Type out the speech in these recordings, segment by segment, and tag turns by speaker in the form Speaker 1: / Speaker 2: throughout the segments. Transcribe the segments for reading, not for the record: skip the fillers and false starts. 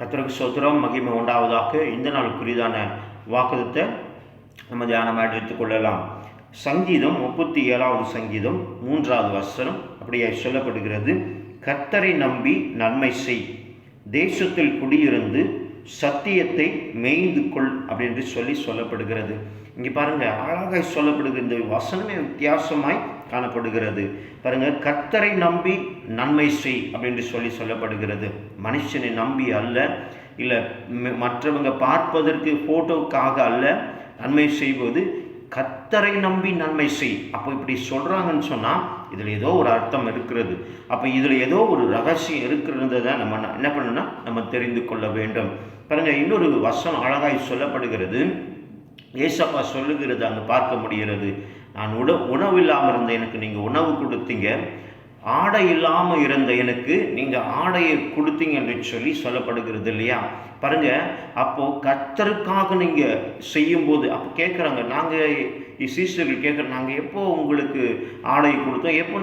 Speaker 1: கர்த்தருக்கு ஸ்தோத்திரம், மகிமை உண்டாவதாக. இந்த நாளுக்குரியதான வாக்குத்தத்தை நம்ம தியானமாக எடுத்துக்கொள்ளலாம். சங்கீதம் 37வது சங்கீதம் 3வது வசனம் அப்படியே சொல்லப்படுகிறது. கர்த்தரை நம்பி நன்மை செய், தேசத்தில் குடியிருந்து சத்தியத்தை மேய்ந்து கொள் அப்படின்னு சொல்லப்படுகிறது. இங்கே பாருங்க, அழகாய் சொல்லப்படுகிற இந்த வசனமே வித்தியாசமாய் காணப்படுகிறது. பாருங்க, கர்த்தரை நம்பி நன்மை செய் அப்படின்னு சொல்லப்படுகிறது. மனுஷனை நம்பி அல்ல, இல்லை மற்றவங்க பார்ப்பதற்கு போட்டோவுக்காக அல்ல நன்மை செய்வது. கர்த்தரை நம்பி நன்மை செய். அப்போ இப்படி சொல்றாங்கன்னு சொன்னா இதில் ஏதோ ஒரு அர்த்தம் இருக்கிறது. அப்போ இதில் ஏதோ ஒரு ரகசியம் இருக்கிறத நம்ம என்ன பண்ணணும்னா நம்ம தெரிந்து கொள்ள வேண்டும். பாருங்க, இன்னொரு வசனம் அழகாய் சொல்லப்படுகிறது. ஏசப்பா சொல்லுகிறது அங்கே பார்க்க முடிகிறது. நான் உணவு இல்லாமல் இருந்த எனக்கு நீங்கள் உணவு கொடுத்தீங்க, ஆடை இல்லாமல் இருந்த எனக்கு நீங்கள் ஆடையை கொடுத்தீங்க என்று சொல்லப்படுகிறது இல்லையா? பாருங்க, அப்போது கர்த்தருக்காக நீங்கள் செய்யும்போது அப்போ கேட்குறாங்க, நாங்கள் சீசர்கள் கேட்குறோம், நாங்கள் எப்போ உங்களுக்கு ஆடை கொடுத்தோம், எப்போ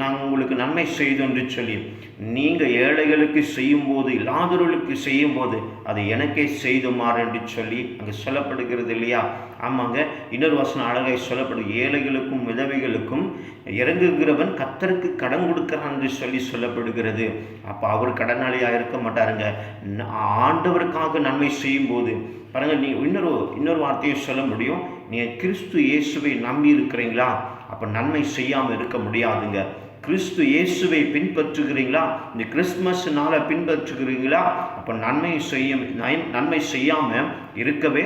Speaker 1: நாங்கள் உங்களுக்கு நன்மை செய்தோம் என்று நீங்கள் ஏழைகளுக்கு செய்யும்போது, இல்லாதவர்களுக்கு செய்யும்போது அது எனக்கே செய்துமாறு என்று அங்கே சொல்லப்படுகிறது இல்லையா? ஆமாங்க, இன்னொரு வசனம் அழகாய் சொல்லப்படுது. ஏழைகளுக்கும் விதவைகளுக்கும் இறங்குகிறவன் கர்த்தருக்கு கடன் கொடுக்கிறான் என்று சொல்லப்படுகிறது. அப்போ அவர் கடனாளியாக இருக்க மாட்டாருங்க. ஆண்டவருக்காக நன்மை செய்யும் போது பாருங்க, நீ இன்னொரு வார்த்தையை சொல்ல முடியும். நீங்கள் கிறிஸ்து இயேசுவை நம்பி இருக்கிறீங்களா? அப்போ நன்மை செய்யாமல் இருக்க முடியாதுங்க. கிறிஸ்து இயேசுவை பின்பற்றுகிறீங்களா? இந்த கிறிஸ்துமஸ்னால பின்பற்றுகிறீங்களா? அப்போ நன்மை செய்யாமல் இருக்கவே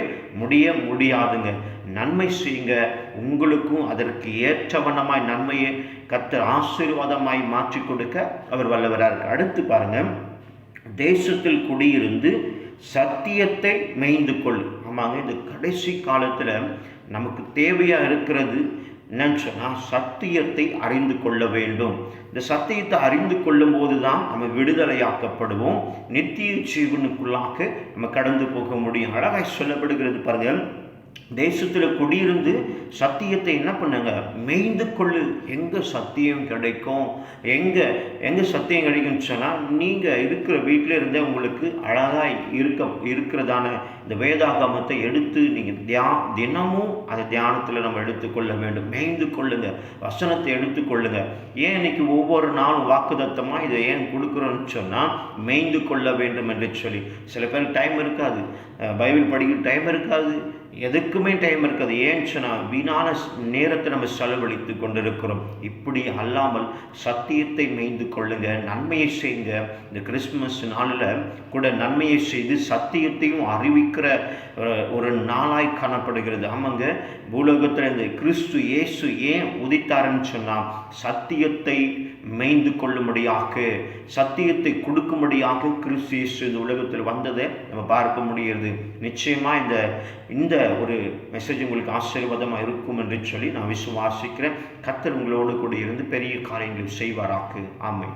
Speaker 1: முடியாதுங்க. நன்மை செய்யுங்க, உங்களுக்கும் அதற்கு ஏற்றவனமாய் நன்மையை கர்த்தர் ஆசீர்வாதமாய் மாற்றி கொடுக்க அவர் வல்லவராக இருக்கு. அடுத்து பாருங்க, தேசத்தில் குடியிருந்து சத்தியத்தை மேய்ந்து கொள். ஆமாங்க, இந்த கடைசி காலத்தில் நமக்கு தேவையாக இருக்கிறது என்னன்னு சொன்னால் சத்தியத்தை அறிந்து கொள்ள வேண்டும். இந்த சத்தியத்தை அறிந்து கொள்ளும் போது தான் நம்ம விடுதலையாக்கப்படுவோம், நித்திய ஜீவனுக்குள்ளாக நம்ம கடந்து போக முடியும். அழகாய் சொல்லப்படுகிறது பாருங்கள், தேசத்தில் குடியிருந்து சத்தியத்தை என்ன பண்ணுங்க, மேய்ந்து கொள்ளு. எங்கே சத்தியம் கிடைக்கும், எங்கே சத்தியம் கிடைக்கும்னு சொன்னால் நீங்கள் இருக்கிற வீட்டில் இருந்தே உங்களுக்கு அழகாய் இருக்கிறதான இந்த வேதாகமத்தை எடுத்து நீங்கள் தினமும் அதை தியானத்தில் நம்ம எடுத்துக்கொள்ள வேண்டும். மேய்ந்து கொள்ளுங்க, வசனத்தை எடுத்துக்கொள்ளுங்க. ஏன் இன்னைக்கு ஒவ்வொரு நாளும் வாக்குத்தத்தமாக இதை ஏன் கொடுக்குறோன்னு சொன்னால் மேய்ந்து கொள்ள வேண்டும் என்று சில பேருக்கு டைம் இருக்காது, பைபிள் படிக்கிற டைம் இருக்காது, எதுக்குமே டைம் இருக்காது. ஏன்னு சொன்னால் வீணான நேரத்தை நம்ம செலவழித்து கொண்டிருக்கிறோம். இப்படி அல்லாமல் சத்தியத்தை மேய்ந்து கொள்ளுங்க, நன்மையை செய்யுங்க. இந்த கிறிஸ்துமஸ் நாளில் கூட நன்மையை செய்து சத்தியத்தையும் அறிவிக்கிற ஒரு நாளாய் காணப்படுகிறது. ஆமாங்க, பூலோகத்தில் இந்த கிறிஸ்து இயேசு ஏன் உதித்தாருன்னு சொன்னால் சத்தியத்தை மேய்ந்து கொள்ளும்படியாக, சத்தியத்தை கொடுக்கும்படியாக கிறிஸ்து இயேசு இந்த உலகத்தில் வந்ததை நம்ம பார்க்க முடிகிறது. நிச்சயமாக இந்த ஒரு மெசேஜ் உங்களுக்கு ஆசீர்வாதமாக இருக்கும் என்று நான் விசுவாசிக்கிறேன். கர்த்தர் உங்களோடு கூட இருந்து பெரிய காரியங்களை செய்வாராக்கு. ஆமென்.